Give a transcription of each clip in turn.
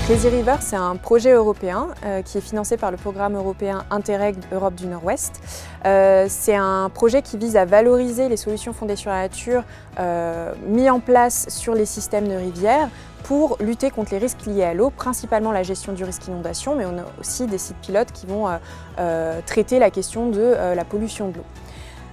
Crazy River, c'est un projet européen qui est financé par le programme européen Interreg Europe du Nord-Ouest. C'est un projet qui vise à valoriser les solutions fondées sur la nature mis en place sur les systèmes de rivières pour lutter contre les risques liés à l'eau, principalement la gestion du risque inondation, mais on a aussi des sites pilotes qui vont traiter la question de la pollution de l'eau.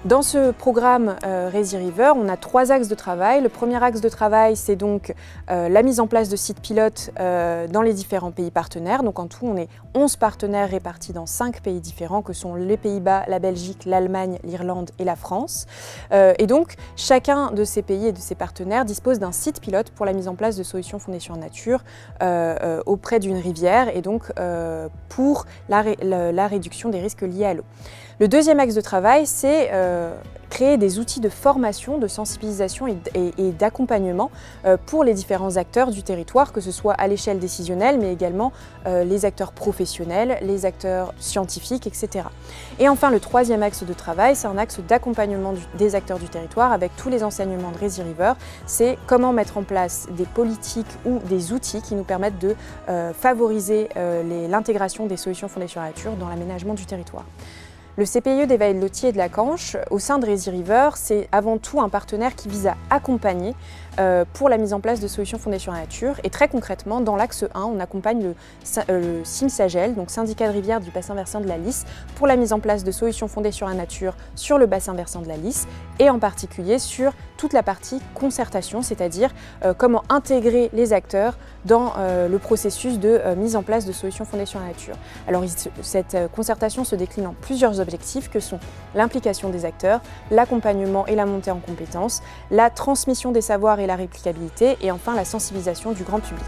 Dans ce programme Crazy River, on a 3 axes de travail. Le premier axe de travail, c'est donc la mise en place de sites pilotes dans les différents pays partenaires. Donc en tout, on est 11 partenaires répartis dans 5 pays différents que sont les Pays-Bas, la Belgique, l'Allemagne, l'Irlande et la France. Et donc chacun de ces pays et de ces partenaires dispose d'un site pilote pour la mise en place de solutions fondées sur la nature auprès d'une rivière et donc pour la réduction des risques liés à l'eau. Le deuxième axe de travail, c'est créer des outils de formation, de sensibilisation et d'accompagnement pour les différents acteurs du territoire, que ce soit à l'échelle décisionnelle, mais également les acteurs professionnels, les acteurs scientifiques, etc. Et enfin, le troisième axe de travail, c'est un axe d'accompagnement des acteurs du territoire avec tous les enseignements de Crazy River. C'est comment mettre en place des politiques ou des outils qui nous permettent de favoriser l'intégration des solutions fondées sur la nature dans l'aménagement du territoire. Le CPIE d'Évailles-le-Lothier et de la Canche, au sein de Crazy River, c'est avant tout un partenaire qui vise à accompagner pour la mise en place de solutions fondées sur la nature. Et très concrètement, dans l'axe 1, on accompagne le CIMSAGEL, donc syndicat de rivière du bassin versant de la Lys, pour la mise en place de solutions fondées sur la nature sur le bassin versant de la Lys, et en particulier sur toute la partie concertation, c'est-à-dire comment intégrer les acteurs dans le processus de mise en place de solutions fondées sur la nature. Alors cette concertation se décline en plusieurs objectifs que sont l'implication des acteurs, l'accompagnement et la montée en compétences, la transmission des savoirs et la réplicabilité et enfin la sensibilisation du grand public.